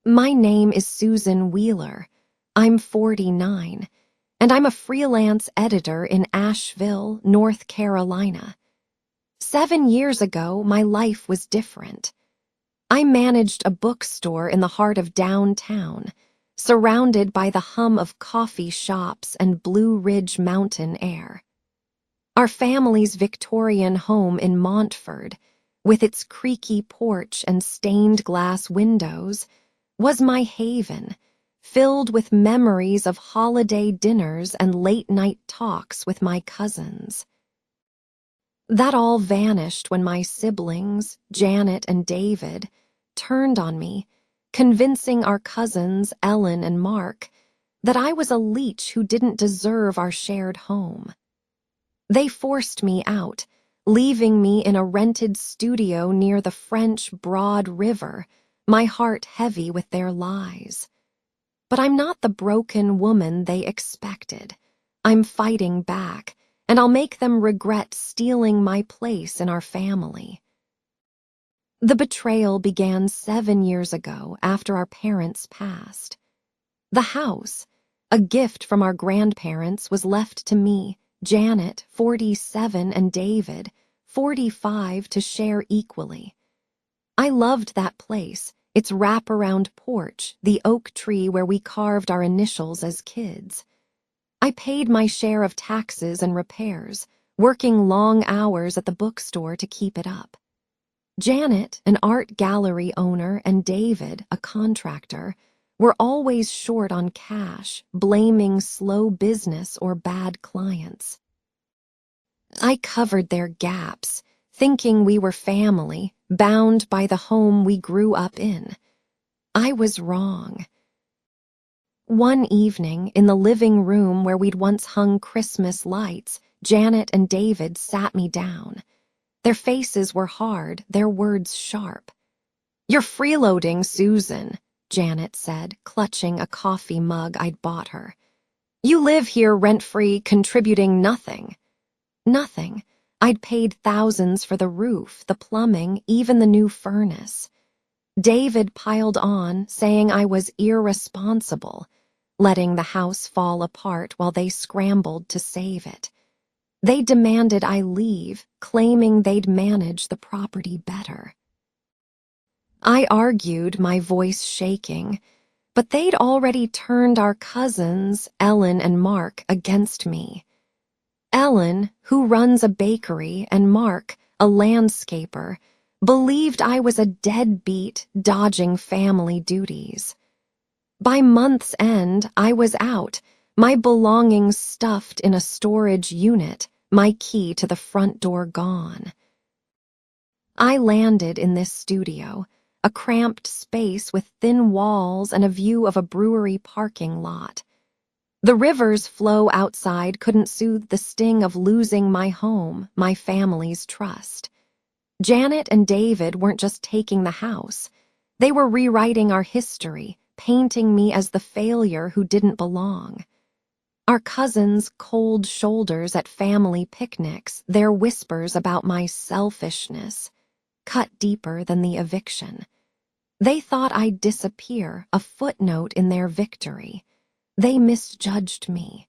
My name is Susan Wheeler. I'm 49, and I'm a freelance editor in Asheville, North Carolina. 7 years ago, my life was different. I managed a bookstore in the heart of downtown, surrounded by the hum of coffee shops and Blue Ridge mountain air. Our family's Victorian home in Montford, with its creaky porch and stained glass windows, was my haven, filled with memories of holiday dinners and late-night talks with my cousins. That all vanished when my siblings, Janet and David, turned on me, convincing our cousins, Ellen and Mark, that I was a leech who didn't deserve our shared home. They forced me out, leaving me in a rented studio near the French Broad River, my heart heavy with their lies. But I'm not the broken woman they expected. I'm fighting back, and I'll make them regret stealing my place in our family. The betrayal began 7 years ago after our parents passed. The house, a gift from our grandparents, was left to me, Janet, 47, and David, 45, to share equally. I loved that place, its wraparound porch, the oak tree where we carved our initials as kids. I paid my share of taxes and repairs, working long hours at the bookstore to keep it up. Janet, an art gallery owner, and David, a contractor, were always short on cash, blaming slow business or bad clients. I covered their gaps, thinking we were family, bound by the home we grew up in. I was wrong. One evening, in the living room where we'd once hung Christmas lights, Janet and David sat me down. Their faces were hard, their words sharp. "You're freeloading, Susan," Janet said, clutching a coffee mug I'd bought her. "You live here rent-free, contributing nothing." Nothing. I'd paid thousands for the roof, the plumbing, even the new furnace. David piled on, saying I was irresponsible, letting the house fall apart while they scrambled to save it. They demanded I leave, claiming they'd manage the property better. I argued, my voice shaking, but they'd already turned our cousins, Ellen and Mark, against me. Ellen, who runs a bakery, and Mark, a landscaper, believed I was a deadbeat, dodging family duties. By month's end, I was out, my belongings stuffed in a storage unit, my key to the front door gone. I landed in this studio, a cramped space with thin walls and a view of a brewery parking lot. The river's flow outside couldn't soothe the sting of losing my home, my family's trust. Janet and David weren't just taking the house. They were rewriting our history, painting me as the failure who didn't belong. Our cousins' cold shoulders at family picnics, their whispers about my selfishness, cut deeper than the eviction. They thought I'd disappear, a footnote in their victory. They misjudged me.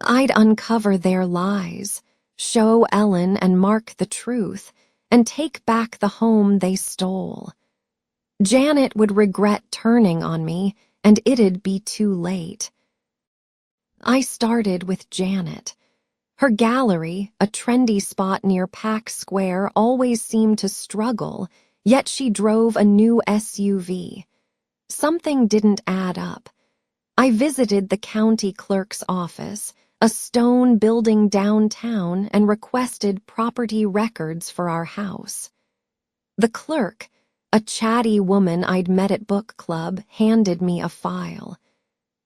I'd uncover their lies, show Ellen and Mark the truth, and take back the home they stole. Janet would regret turning on me, and it'd be too late. I started with Janet. Her gallery, a trendy spot near Pack Square, always seemed to struggle, yet she drove a new SUV. Something didn't add up. I visited the county clerk's office, a stone building downtown, and requested property records for our house. The clerk, a chatty woman I'd met at book club, handed me a file.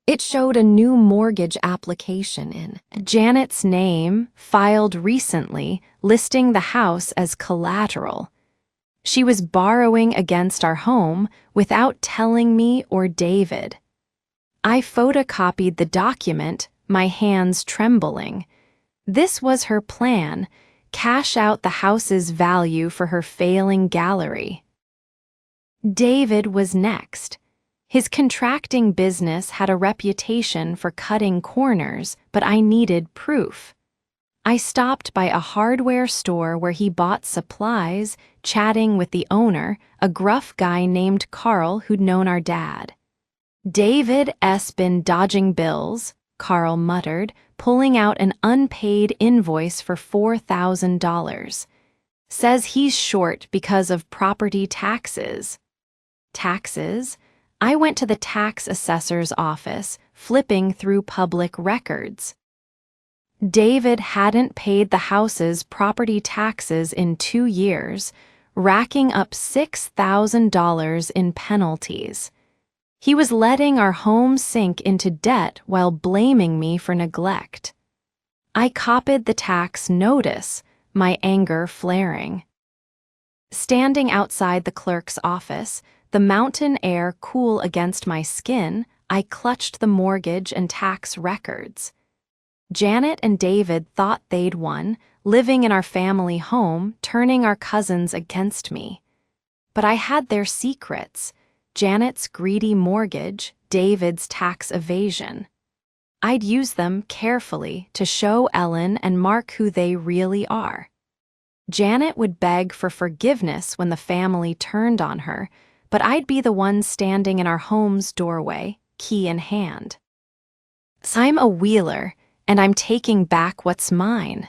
It showed a new mortgage application in Janet's name, filed recently, listing the house as collateral. She was borrowing against our home without telling me or David. I photocopied the document, my hands trembling. This was her plan: cash out the house's value for her failing gallery. David was next. His contracting business had a reputation for cutting corners, but I needed proof. I stopped by a hardware store where he bought supplies, chatting with the owner, a gruff guy named Carl who'd known our dad. "David's been dodging bills," Carl muttered, pulling out an unpaid invoice for $4,000. "Says he's short because of property taxes." Taxes? I went to the tax assessor's office, flipping through public records. David hadn't paid the house's property taxes in 2 years, racking up $6,000 in penalties. He was letting our home sink into debt while blaming me for neglect. I copied the tax notice, my anger flaring. Standing outside the clerk's office, the mountain air cool against my skin, I clutched the mortgage and tax records. Janet and David thought they'd won, living in our family home, turning our cousins against me. But I had their secrets: Janet's greedy mortgage, David's tax evasion. I'd use them carefully to show Ellen and Mark who they really are. Janet would beg for forgiveness when the family turned on her, but I'd be the one standing in our home's doorway, key in hand. I'm a Wheeler, and I'm taking back what's mine.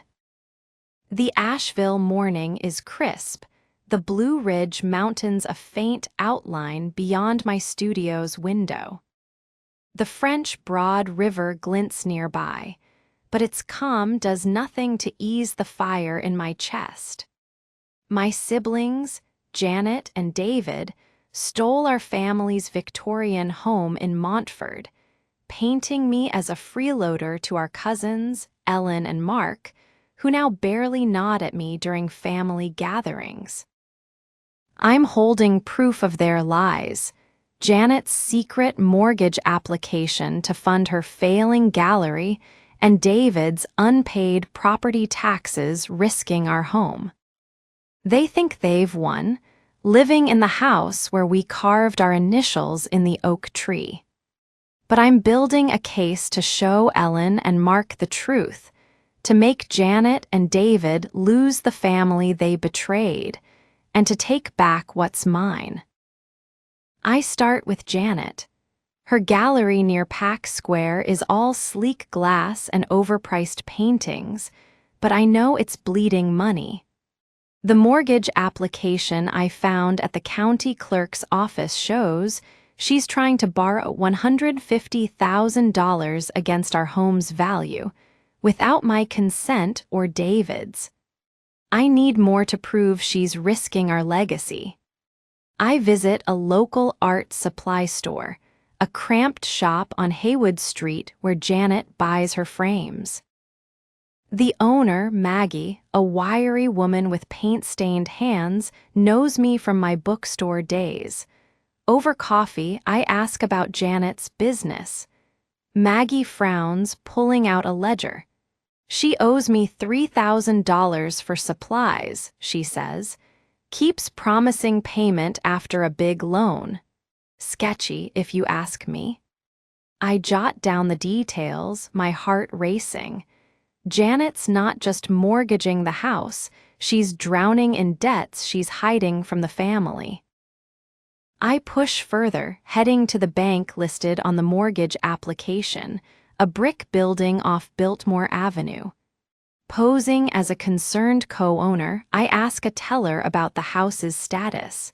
The Asheville morning is crisp, the Blue Ridge Mountains a faint outline beyond my studio's window. The French Broad River glints nearby, but its calm does nothing to ease the fire in my chest. My siblings, Janet and David, stole our family's Victorian home in Montford, painting me as a freeloader to our cousins, Ellen and Mark, who now barely nod at me during family gatherings. I'm holding proof of their lies: Janet's secret mortgage application to fund her failing gallery and David's unpaid property taxes risking our home. They think they've won, living in the house where we carved our initials in the oak tree. But I'm building a case to show Ellen and Mark the truth, to make Janet and David lose the family they betrayed, and to take back what's mine. I start with Janet. Her gallery near Pack Square is all sleek glass and overpriced paintings, but I know it's bleeding money. The mortgage application I found at the county clerk's office shows she's trying to borrow $150,000 against our home's value, without my consent or David's. I need more to prove she's risking our legacy. I visit a local art supply store, a cramped shop on Haywood Street where Janet buys her frames. The owner, Maggie, a wiry woman with paint-stained hands, knows me from my bookstore days. Over coffee, I ask about Janet's business. Maggie frowns, pulling out a ledger. She owes me $3,000 for supplies, she says. Keeps promising payment after a big loan. Sketchy, if you ask me. I jot down the details, my heart racing. Janet's not just mortgaging the house, she's drowning in debts she's hiding from the family. I push further, heading to the bank listed on the mortgage application, a brick building off Biltmore Avenue. Posing as a concerned co-owner, I ask a teller about the house's status.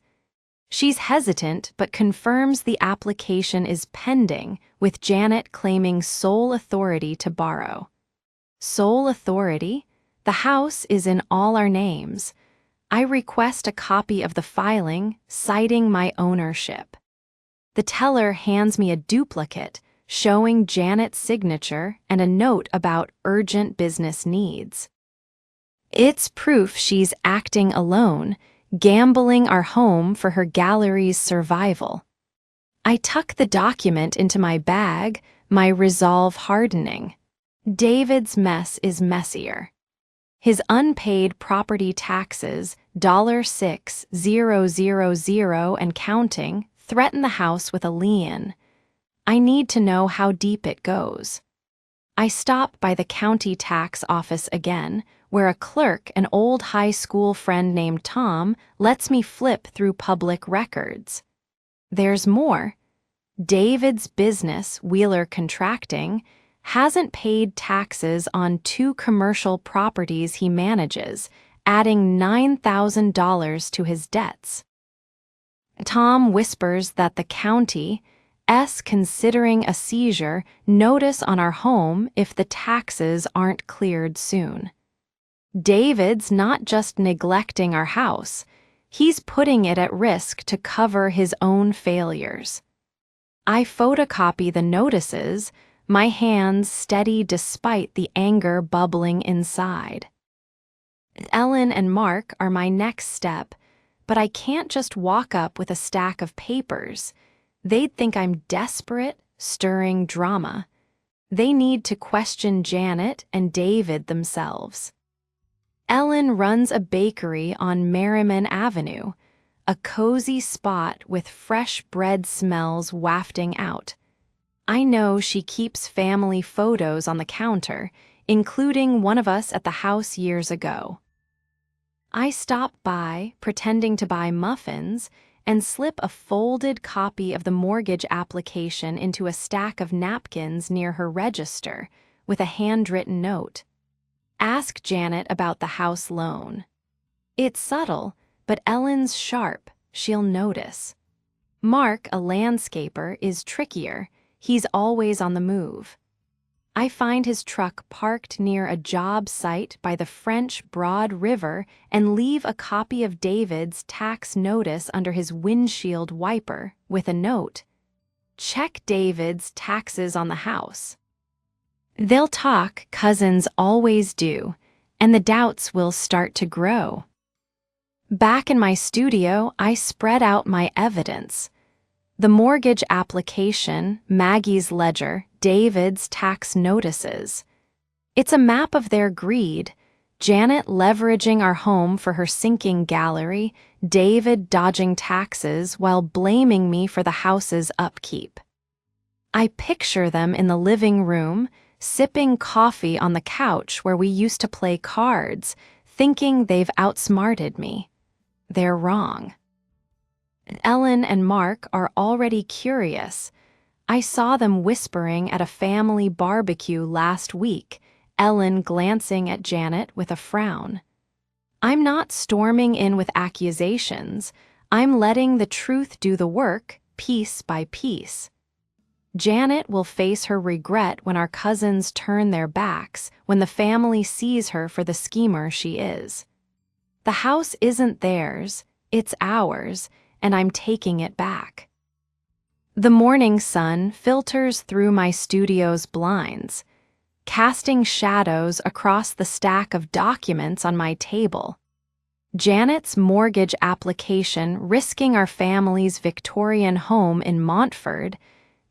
She's hesitant but confirms the application is pending, with Janet claiming sole authority to borrow. Sole authority? The house is in all our names. I request a copy of the filing, citing my ownership. The teller hands me a duplicate, showing Janet's signature and a note about urgent business needs. It's proof she's acting alone, gambling our home for her gallery's survival. I tuck the document into my bag, my resolve hardening. David's mess is messier. His unpaid property taxes, $6,000 and counting, threaten the house with a lien. I need to know how deep it goes. I stop by the county tax office again, where a clerk, an old high school friend named Tom, lets me flip through public records. There's more. David's business, Wheeler Contracting, hasn't paid taxes on 2 commercial properties he manages, adding $9,000 to his debts. Tom whispers that the county is considering a seizure notice on our home if the taxes aren't cleared soon. David's not just neglecting our house, he's putting it at risk to cover his own failures. I photocopy the notices, my hands steady despite the anger bubbling inside. Ellen and Mark are my next step, but I can't just walk up with a stack of papers. They'd think I'm desperate, stirring drama. They need to question Janet and David themselves. Ellen runs a bakery on Merriman Avenue, a cozy spot with fresh bread smells wafting out. I know she keeps family photos on the counter, including one of us at the house years ago. I stop by, pretending to buy muffins, and slip a folded copy of the mortgage application into a stack of napkins near her register, with a handwritten note. Ask Janet about the house loan. It's subtle, but Ellen's sharp, she'll notice. Mark, a landscaper, is trickier. He's always on the move. I find his truck parked near a job site by the French Broad River and leave a copy of David's tax notice under his windshield wiper with a note. Check David's taxes on the house. They'll talk, cousins always do, and the doubts will start to grow. Back in my studio, I spread out my evidence. The mortgage application, Maggie's ledger, David's tax notices. It's a map of their greed. Janet leveraging our home for her sinking gallery, David dodging taxes while blaming me for the house's upkeep. I picture them in the living room, sipping coffee on the couch where we used to play cards, thinking they've outsmarted me. They're wrong. Ellen and Mark are already curious. I saw them whispering at a family barbecue last week, Ellen glancing at Janet with a frown. I'm not storming in with accusations. I'm letting the truth do the work, piece by piece. Janet will face her regret when our cousins turn their backs, when the family sees her for the schemer she is. The house isn't theirs, it's ours, and I'm taking it back. The morning sun filters through my studio's blinds, casting shadows across the stack of documents on my table. Janet's mortgage application risking our family's Victorian home in Montford,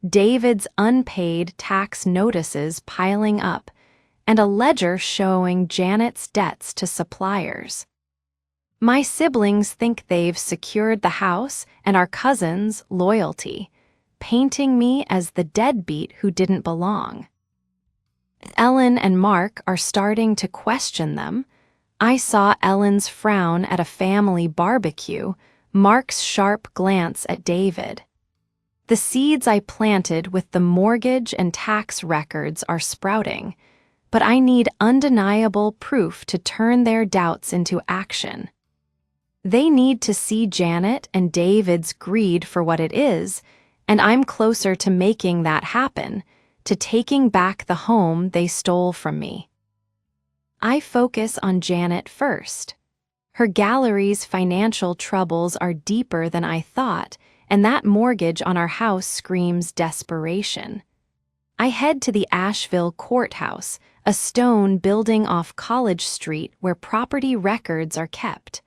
David's unpaid tax notices piling up, and a ledger showing Janet's debts to suppliers. My siblings think they've secured the house and our cousins' loyalty, painting me as the deadbeat who didn't belong. Ellen and Mark are starting to question them. I saw Ellen's frown at a family barbecue, Mark's sharp glance at David. The seeds I planted with the mortgage and tax records are sprouting, but I need undeniable proof to turn their doubts into action. They need to see Janet and David's greed for what it is, and I'm closer to making that happen, to taking back the home they stole from me. I focus on Janet first. Her gallery's financial troubles are deeper than I thought, and that mortgage on our house screams desperation. I head to the Asheville courthouse, a stone building off College Street where property records are kept.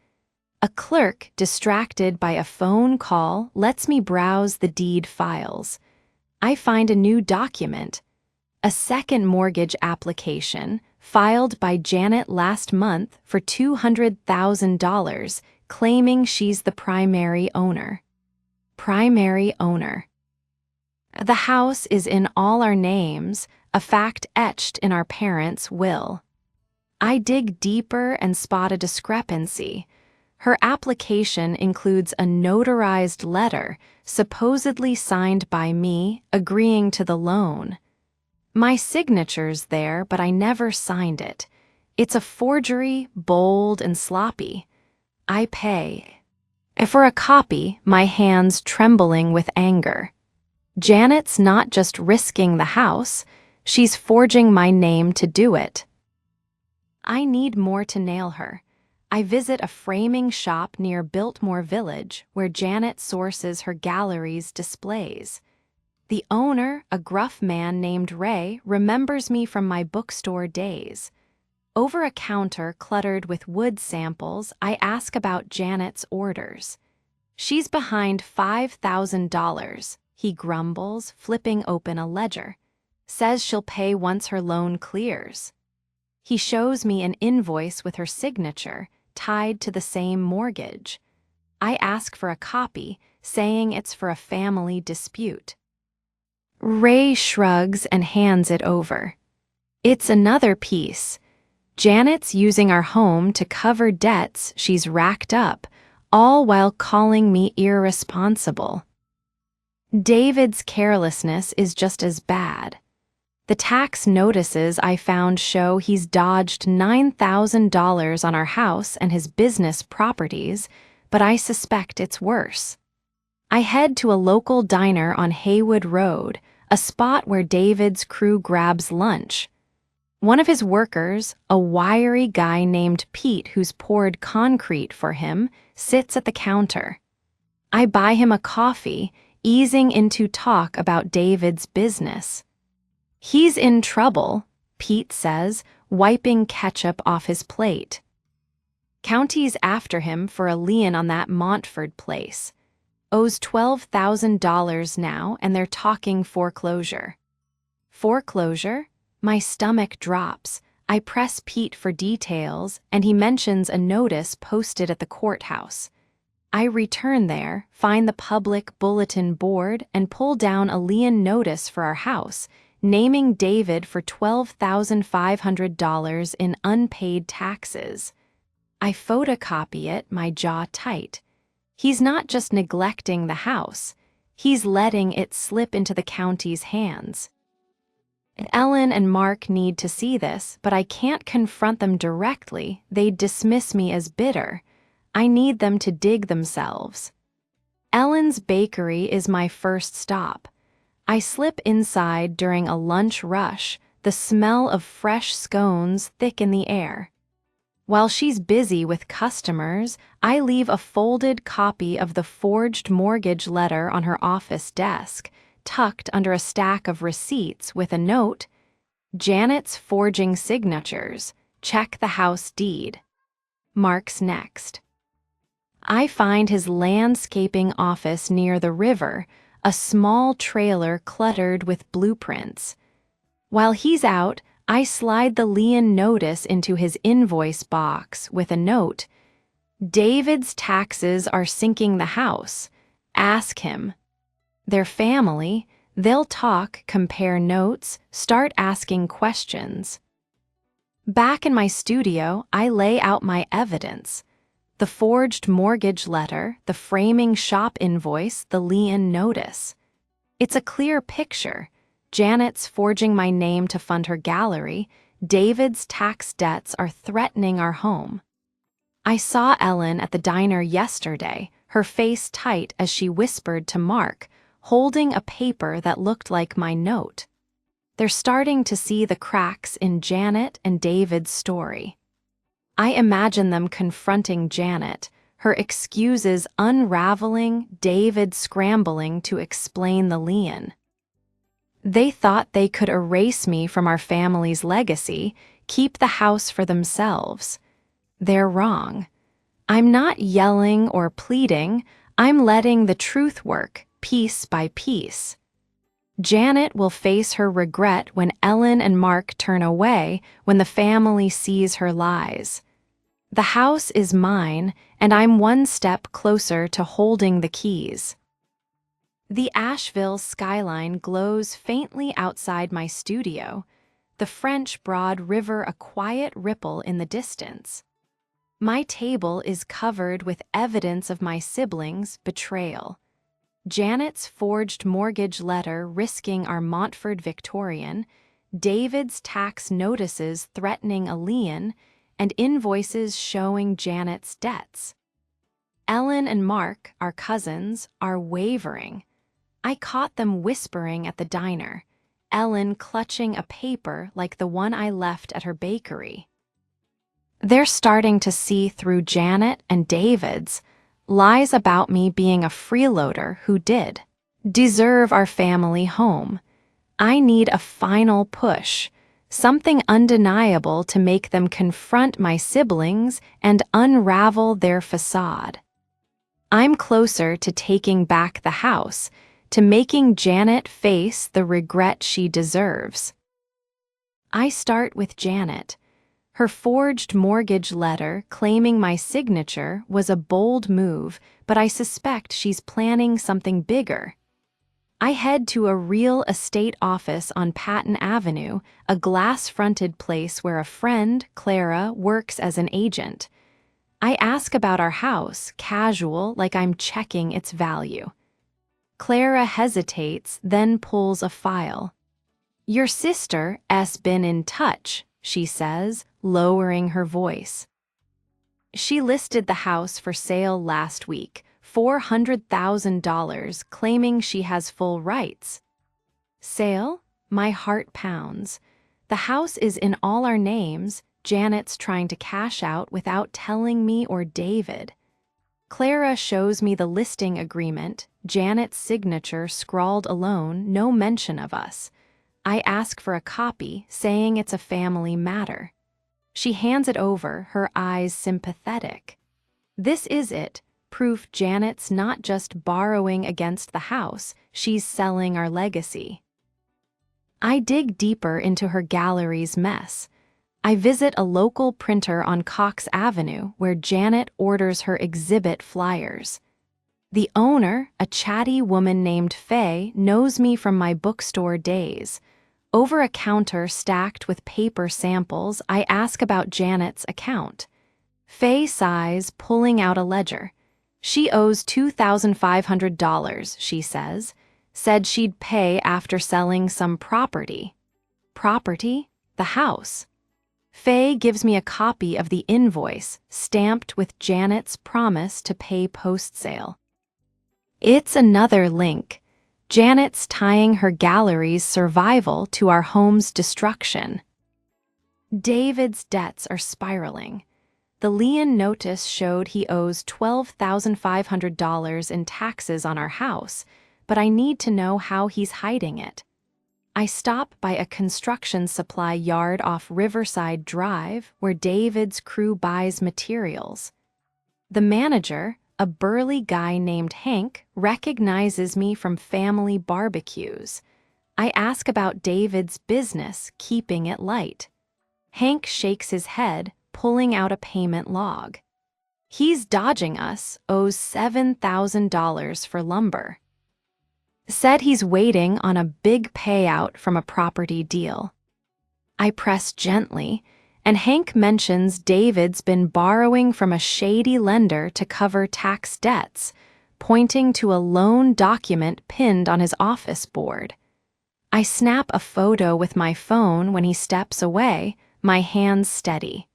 A clerk, distracted by a phone call, lets me browse the deed files. I find a new document, a second mortgage application, filed by Janet last month for $200,000, claiming she's the primary owner. Primary owner. The house is in all our names, a fact etched in our parents' will. I dig deeper and spot a discrepancy. Her application includes a notarized letter, supposedly signed by me, agreeing to the loan. My signature's there, but I never signed it. It's a forgery, bold and sloppy. I pay. For a copy, my hands trembling with anger. Janet's not just risking the house, she's forging my name to do it. I need more to nail her. I visit a framing shop near Biltmore Village where Janet sources her gallery's displays. The owner, a gruff man named Ray, remembers me from my bookstore days. Over a counter cluttered with wood samples, I ask about Janet's orders. She's behind $5,000, he grumbles, flipping open a ledger. Says she'll pay once her loan clears. He shows me an invoice with her signature, tied to the same mortgage. I ask for a copy, saying it's for a family dispute. Ray shrugs and hands it over. It's another piece. Janet's using our home to cover debts she's racked up, all while calling me irresponsible. David's carelessness is just as bad. The tax notices I found show he's dodged $9,000 on our house and his business properties, but I suspect it's worse. I head to a local diner on Haywood Road, a spot where David's crew grabs lunch. One of his workers, a wiry guy named Pete who's poured concrete for him, sits at the counter. I buy him a coffee, easing into talk about David's business. He's in trouble, Pete says, wiping ketchup off his plate. County's after him for a lien on that Montford place. Owes $12,000 now, and they're talking foreclosure. Foreclosure? My stomach drops. I press Pete for details, and he mentions a notice posted at the courthouse. I return there, find the public bulletin board, and pull down a lien notice for our house, naming David for $12,500 in unpaid taxes. I photocopy it, my jaw tight. He's not just neglecting the house, he's letting it slip into the county's hands. Ellen and Mark need to see this, but I can't confront them directly. They'd dismiss me as bitter. I need them to dig themselves. Ellen's bakery is my first stop. I slip inside during a lunch rush, the smell of fresh scones thick in the air. While she's busy with customers, I leave a folded copy of the forged mortgage letter on her office desk, tucked under a stack of receipts with a note, Janet's forging signatures, check the house deed. Mark's next. I find his landscaping office near the river, a small trailer cluttered with blueprints. While he's out, I slide the lien notice into his invoice box with a note, David's taxes are sinking the house. Ask him. Their family, they'll talk, compare notes, start asking questions. Back in my studio, I lay out my evidence. The forged mortgage letter, the framing shop invoice, the lien notice. It's a clear picture. Janet's forging my name to fund her gallery. David's tax debts are threatening our home. I saw Ellen at the diner yesterday, her face tight as she whispered to Mark, holding a paper that looked like my note. They're starting to see the cracks in Janet and David's story. I imagine them confronting Janet, her excuses unraveling, David scrambling to explain the lien. They thought they could erase me from our family's legacy, keep the house for themselves. They're wrong. I'm not yelling or pleading, I'm letting the truth work, piece by piece. Janet will face her regret when Ellen and Mark turn away when the family sees her lies. The house is mine, and I'm one step closer to holding the keys. The Asheville skyline glows faintly outside my studio, the French Broad River a quiet ripple in the distance. My table is covered with evidence of my siblings' betrayal. Janet's forged mortgage letter risking our Montford Victorian, David's tax notices threatening a lien, and invoices showing Janet's debts. Ellen and Mark, our cousins, are wavering. I caught them whispering at the diner, Ellen clutching a paper like the one I left at her bakery. They're starting to see through Janet and David's lies about me being a freeloader who did deserve our family home. I need a final push, something undeniable to make them confront my siblings and unravel their facade. I'm closer to taking back the house, to making Janet face the regret she deserves. I start with Janet. Her forged mortgage letter claiming my signature was a bold move, but I suspect she's planning something bigger. I head to a real estate office on Patton Avenue, a glass-fronted place where a friend, Clara, works as an agent. I ask about our house, casual, like I'm checking its value. Clara hesitates, then pulls a file. "Your sister 's been in touch," she says, lowering her voice. "She listed the house for sale last week, $400,000, claiming she has full rights." Sale? My heart pounds. The house is in all our names. Janet's trying to cash out without telling me or David. Clara shows me the listing agreement, Janet's signature scrawled alone, no mention of us. I ask for a copy, saying it's a family matter. She hands it over, her eyes sympathetic. This is it, proof Janet's not just borrowing against the house, she's selling our legacy. I dig deeper into her gallery's mess. I visit a local printer on Cox Avenue where Janet orders her exhibit flyers. The owner, a chatty woman named Faye, knows me from my bookstore days. Over a counter stacked with paper samples, I ask about Janet's account. Faye sighs, pulling out a ledger. She owes $2,500, she says. Said she'd pay after selling some property. Property? The house. Faye gives me a copy of the invoice, stamped with Janet's promise to pay post-sale. It's another link. Janet's tying her gallery's survival to our home's destruction. David's debts are spiraling. The lien notice showed he owes $12,500 in taxes on our house, but I need to know how he's hiding it. I stop by a construction supply yard off Riverside Drive where David's crew buys materials. The manager, a burly guy named Hank, recognizes me from family barbecues. I ask about David's business, keeping it light. Hank shakes his head, pulling out a payment log. He's dodging us, owes $7,000 for lumber. Said he's waiting on a big payout from a property deal. I press gently, and Hank mentions David's been borrowing from a shady lender to cover tax debts, pointing to a loan document pinned on his office board. I snap a photo with my phone when he steps away, my hands steady.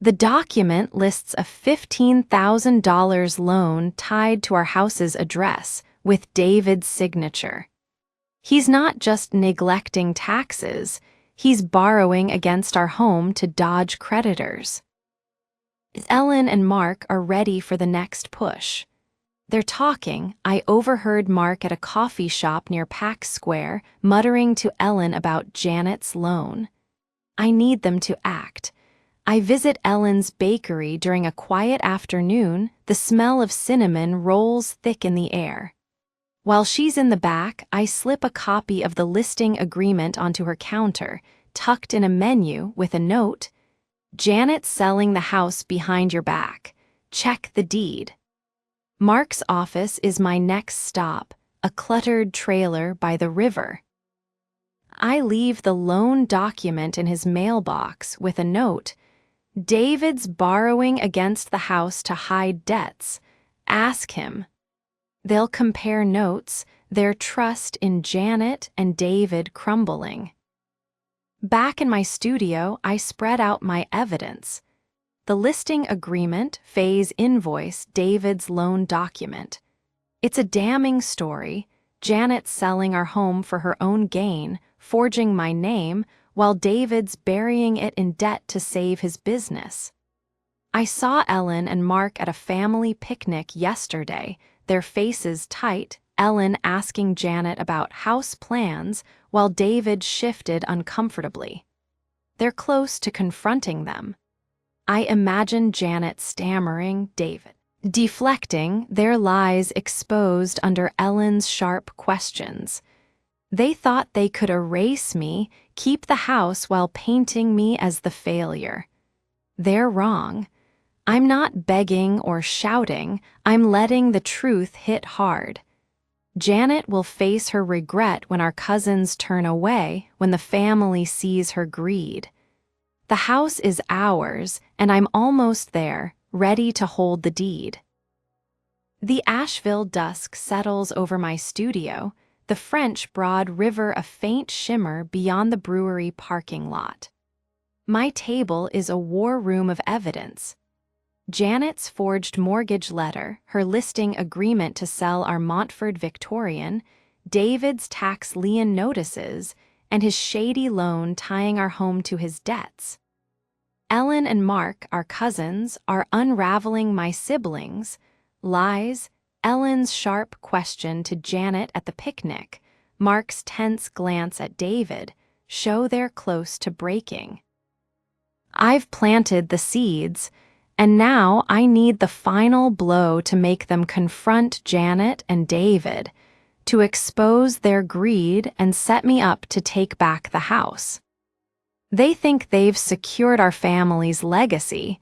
The document lists a $15,000 loan tied to our house's address, with David's signature. He's not just neglecting taxes, he's borrowing against our home to dodge creditors. Ellen and Mark are ready for the next push. They're talking. I overheard Mark at a coffee shop near Pack Square muttering to Ellen about Janet's loan. I need them to act. I visit Ellen's bakery during a quiet afternoon. The smell of cinnamon rolls thick in the air. While she's in the back, I slip a copy of the listing agreement onto her counter, tucked in a menu with a note, "Janet's selling the house behind your back. Check the deed." Mark's office is my next stop, a cluttered trailer by the river. I leave the loan document in his mailbox with a note, "David's borrowing against the house to hide debts. Ask him." They'll compare notes, their trust in Janet and David crumbling. Back in my studio, I spread out my evidence. The listing agreement, phase invoice, David's loan document. It's a damning story. Janet selling our home for her own gain, forging my name, while David's burying it in debt to save his business. I saw Ellen and Mark at a family picnic yesterday, their faces tight, Ellen asking Janet about house plans while David shifted uncomfortably. They're close to confronting them. I imagine Janet stammering, David deflecting, their lies exposed under Ellen's sharp questions. They thought they could erase me, keep the house while painting me as the failure. They're wrong. I'm not begging or shouting, I'm letting the truth hit hard. Janet will face her regret when our cousins turn away, when the family sees her greed. The house is ours, and I'm almost there, ready to hold the deed. The Asheville dusk settles over my studio, the French Broad River a faint shimmer beyond the brewery parking lot. My table is a war room of evidence. Janet's forged mortgage letter, her listing agreement to sell our Montford Victorian, David's tax lien notices, and his shady loan tying our home to his debts. Ellen and Mark, our cousins, are unraveling my siblings' lies, Ellen's sharp question to Janet at the picnic, Mark's tense glance at David, show they're close to breaking. I've planted the seeds, and now I need the final blow to make them confront Janet and David, to expose their greed and set me up to take back the house. They think they've secured our family's legacy,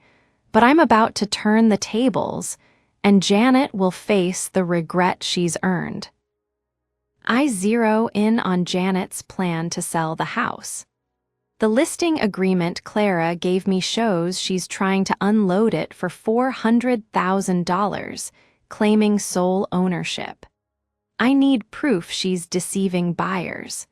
but I'm about to turn the tables, and Janet will face the regret she's earned. I zero in on Janet's plan to sell the house. The listing agreement Clara gave me shows she's trying to unload it for $400,000, claiming sole ownership. I need proof she's deceiving buyers.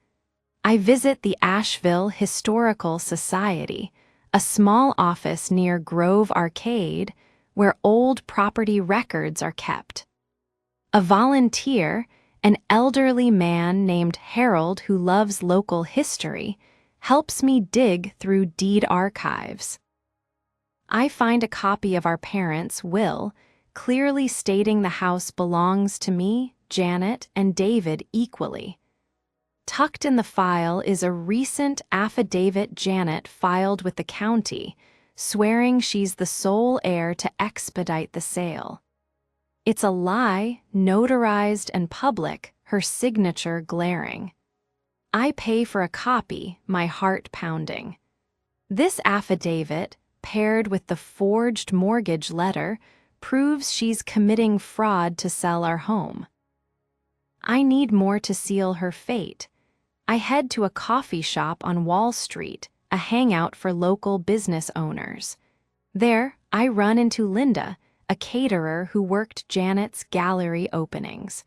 I visit the Asheville Historical Society, a small office near Grove Arcade where old property records are kept. A volunteer, an elderly man named Harold who loves local history, helps me dig through deed archives. I find a copy of our parents' will, clearly stating the house belongs to me, Janet, and David equally. Tucked in the file is a recent affidavit Janet filed with the county, swearing she's the sole heir to expedite the sale. It's a lie, notarized and public, her signature glaring. I pay for a copy, my heart pounding. This affidavit, paired with the forged mortgage letter, proves she's committing fraud to sell our home. I need more to seal her fate. I head to a coffee shop on Wall Street, a hangout for local business owners. There, I run into Linda, a caterer who worked Janet's gallery openings.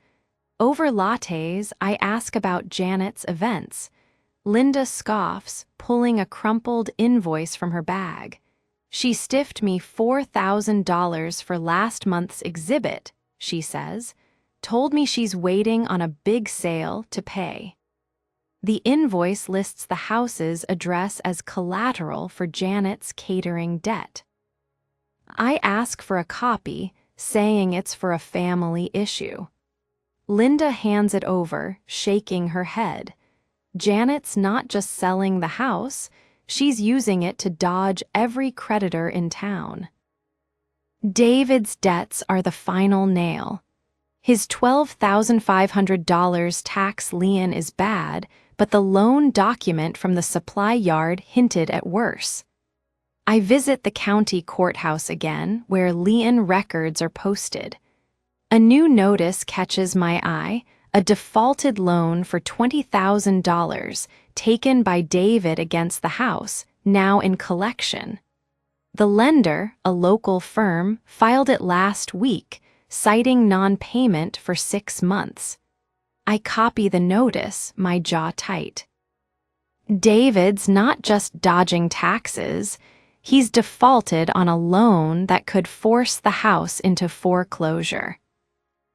Over lattes, I ask about Janet's events. Linda scoffs, pulling a crumpled invoice from her bag. She stiffed me $4,000 for last month's exhibit, she says. Told me she's waiting on a big sale to pay. The invoice lists the house's address as collateral for Janet's catering debt. I ask for a copy, saying it's for a family issue. Linda hands it over, shaking her head. Janet's not just selling the house, she's using it to dodge every creditor in town. David's debts are the final nail. His $12,500 tax lien is bad, but the loan document from the supply yard hinted at worse. I visit the county courthouse again, where lien records are posted. A new notice catches my eye, a defaulted loan for $20,000 taken by David against the house, now in collection. The lender, a local firm, filed it last week, citing non-payment for 6 months. I copy the notice, my jaw tight. David's not just dodging taxes, he's defaulted on a loan that could force the house into foreclosure.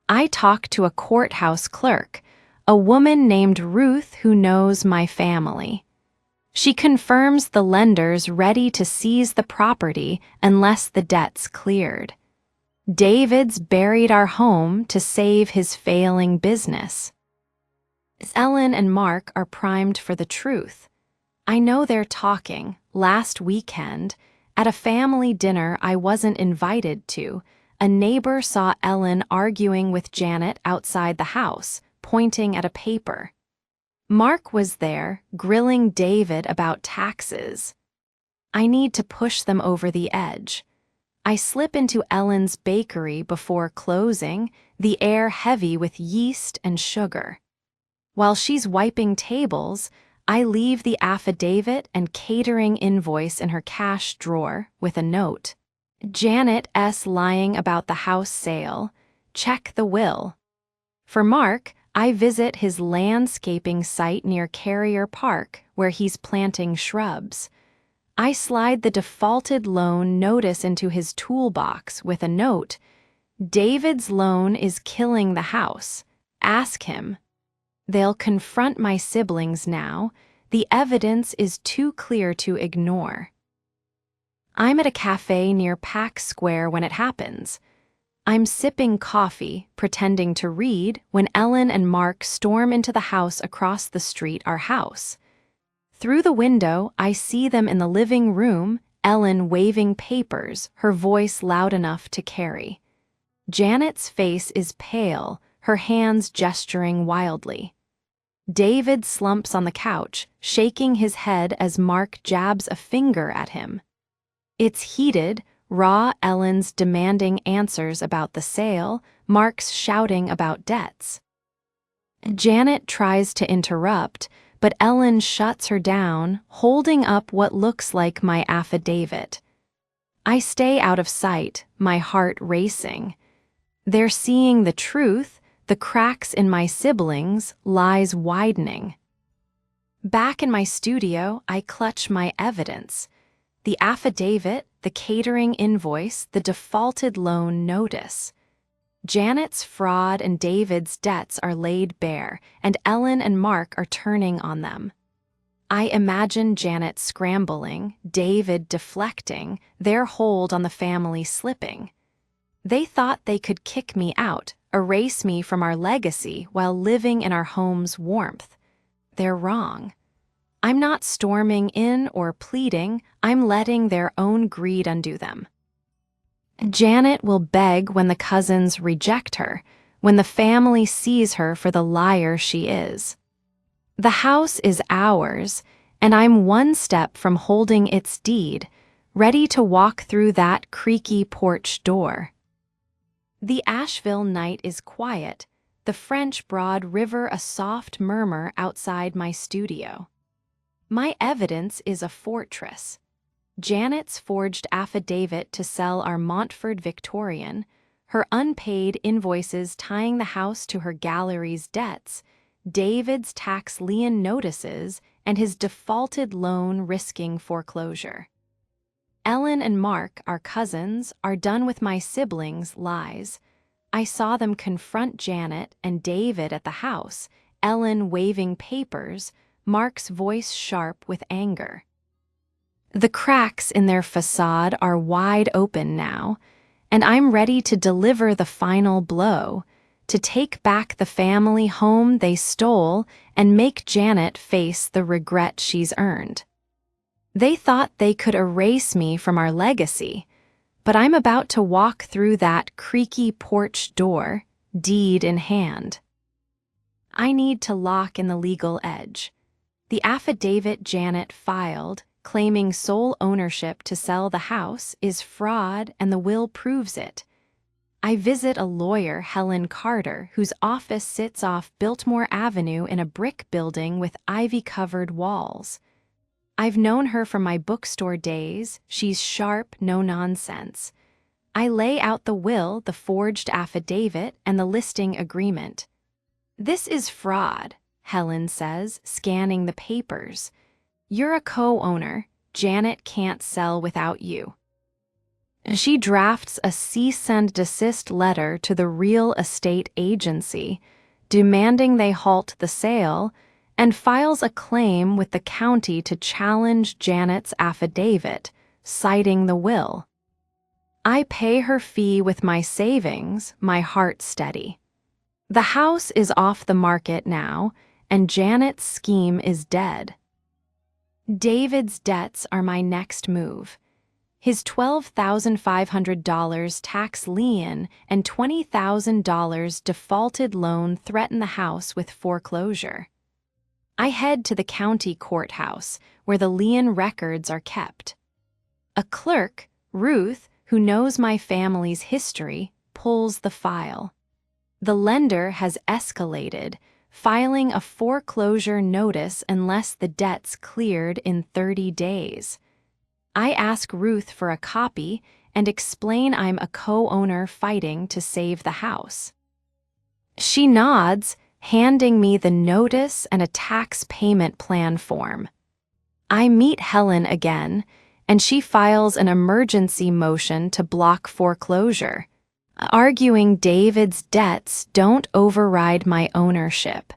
I talk to a courthouse clerk, a woman named Ruth who knows my family. She confirms the lender's ready to seize the property unless the debt's cleared. David's buried our home to save his failing business. Ellen and Mark are primed for the truth. I know they're talking, last weekend, at a family dinner I wasn't invited to. A neighbor saw Ellen arguing with Janet outside the house, pointing at a paper. Mark was there, grilling David about taxes. I need to push them over the edge. I slip into Ellen's bakery before closing, the air heavy with yeast and sugar. While she's wiping tables, I leave the affidavit and catering invoice in her cash drawer with a note. Janet S. lying about the house sale. Check the will. For Mark, I visit his landscaping site near Carrier Park, where he's planting shrubs. I slide the defaulted loan notice into his toolbox with a note. David's loan is killing the house. Ask him. They'll confront my siblings now. The evidence is too clear to ignore. I'm at a cafe near Pack Square when it happens. I'm sipping coffee, pretending to read, when Ellen and Mark storm into the house across the street, our house. Through the window, I see them in the living room, Ellen waving papers, her voice loud enough to carry. Janet's face is pale, her hands gesturing wildly. David slumps on the couch, shaking his head as Mark jabs a finger at him. It's heated, raw. Ellen's demanding answers about the sale, Mark's shouting about debts. Janet tries to interrupt, but Ellen shuts her down, holding up what looks like my affidavit. I stay out of sight, my heart racing. They're seeing the truth, the cracks in my siblings, lies widening. Back in my studio, I clutch my evidence. The affidavit, the catering invoice, the defaulted loan notice. Janet's fraud and David's debts are laid bare, and Ellen and Mark are turning on them. I imagine Janet scrambling, David deflecting, their hold on the family slipping. They thought they could kick me out, erase me from our legacy while living in our home's warmth. They're wrong. I'm not storming in or pleading, I'm letting their own greed undo them. Janet will beg when the cousins reject her, when the family sees her for the liar she is. The house is ours, and I'm one step from holding its deed, ready to walk through that creaky porch door. The Asheville night is quiet, the French Broad River a soft murmur outside my studio. My evidence is a fortress. Janet's forged affidavit to sell our Montford Victorian, her unpaid invoices tying the house to her gallery's debts, David's tax lien notices, and his defaulted loan risking foreclosure. Ellen and Mark, our cousins, are done with my siblings' lies. I saw them confront Janet and David at the house, Ellen waving papers, Mark's voice sharp with anger. The cracks in their facade are wide open now, and I'm ready to deliver the final blow, to take back the family home they stole and make Janet face the regret she's earned. They thought they could erase me from our legacy, but I'm about to walk through that creaky porch door, deed in hand. I need to lock in the legal edge. The affidavit Janet filed, claiming sole ownership to sell the house, is fraud, and the will proves it. I visit a lawyer, Helen Carter, whose office sits off Biltmore Avenue in a brick building with ivy-covered walls. I've known her from my bookstore days. She's sharp, no nonsense. I lay out the will, the forged affidavit, and the listing agreement. "This is fraud," Helen says, scanning the papers. "You're a co-owner. Janet can't sell without you." She drafts a cease and desist letter to the real estate agency, demanding they halt the sale, and files a claim with the county to challenge Janet's affidavit, citing the will. I pay her fee with my savings, my heart steady. The house is off the market now, and Janet's scheme is dead. David's debts are my next move. His $12,500 tax lien and $20,000 defaulted loan threaten the house with foreclosure. I head to the county courthouse, where the lien records are kept. A clerk, Ruth, who knows my family's history, pulls the file. The lender has escalated, filing a foreclosure notice unless the debt's cleared in 30 days. I ask Ruth for a copy and explain I'm a co-owner fighting to save the house. She nods, handing me the notice and a tax payment plan form. I meet Helen again, and she files an emergency motion to block foreclosure, arguing David's debts don't override my ownership.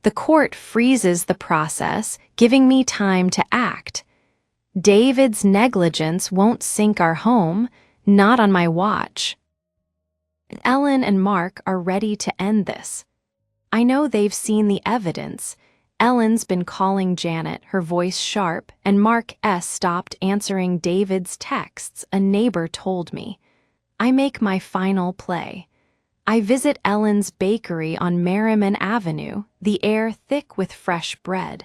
The court freezes the process, giving me time to act. David's negligence won't sink our home, not on my watch. Ellen and Mark are ready to end this. I know they've seen the evidence. Ellen's been calling Janet, her voice sharp, and Mark S. stopped answering David's texts, a neighbor told me. I make my final play. I visit Ellen's bakery on Merriman Avenue, the air thick with fresh bread.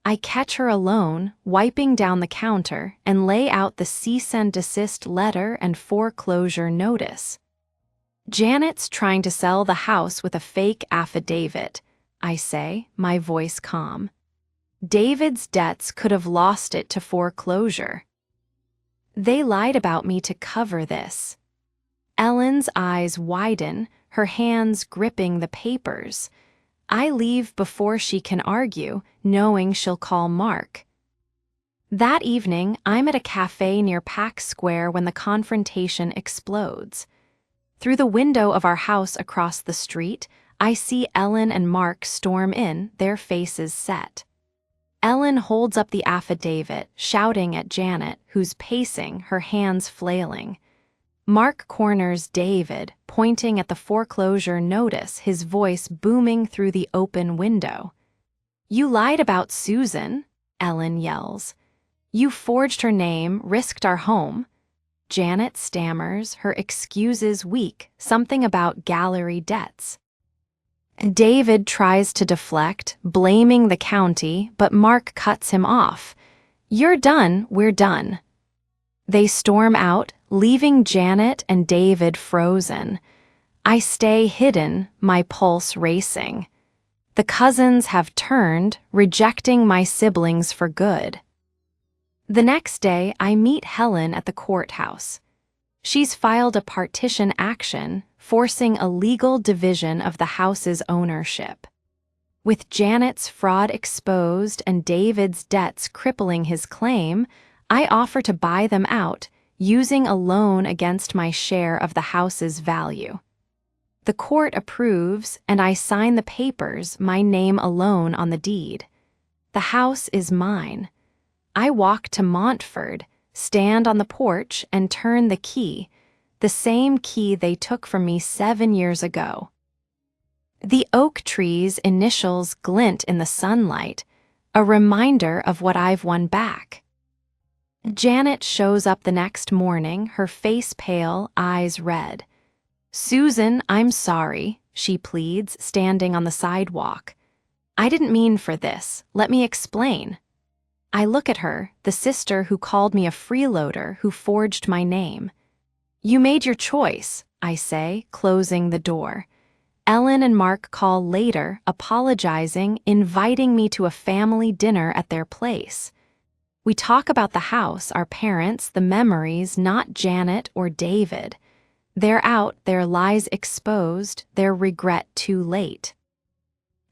I catch her alone, wiping down the counter, and lay out the cease and desist letter and foreclosure notice. Janet's trying to sell the house with a fake affidavit, I say, my voice calm. David's debts could have lost it to foreclosure. They lied about me to cover this. Ellen's eyes widen, her hands gripping the papers. I leave before she can argue, knowing she'll call Mark. That evening, I'm at a cafe near Pack Square when the confrontation explodes. Through the window of our house across the street, I see Ellen and Mark storm in, their faces set. Ellen holds up the affidavit, shouting at Janet, who's pacing, her hands flailing. Mark corners David, pointing at the foreclosure notice, his voice booming through the open window. "You lied about Susan," Ellen yells. "You forged her name, risked our home." Janet stammers, her excuses weak, something about gallery debts. David tries to deflect, blaming the county, but Mark cuts him off. "You're done, we're done." They storm out, leaving Janet and David frozen. I stay hidden, my pulse racing. The cousins have turned, rejecting my siblings for good. The next day, I meet Helen at the courthouse. She's filed a partition action, forcing a legal division of the house's ownership. With Janet's fraud exposed and David's debts crippling his claim, I offer to buy them out, using a loan against my share of the house's value. The court approves, and I sign the papers, my name alone on the deed. The house is mine. I walk to Montford, stand on the porch, and turn the key, the same key they took from me 7 years ago. The oak tree's initials glint in the sunlight, a reminder of what I've won back. Janet shows up the next morning, her face pale, eyes red. "Susan, I'm sorry," she pleads, standing on the sidewalk. "I didn't mean for this. Let me explain." I look at her, the sister who called me a freeloader who forged my name. "You made your choice," I say, closing the door. Ellen and Mark call later, apologizing, inviting me to a family dinner at their place. We talk about the house, our parents, the memories, not Janet or David. They're out, their lies exposed, their regret too late.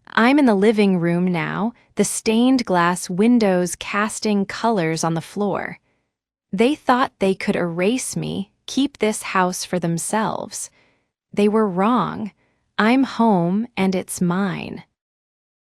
I'm in the living room now, the stained glass windows casting colors on the floor. They thought they could erase me, keep this house for themselves. They were wrong. I'm home and it's mine.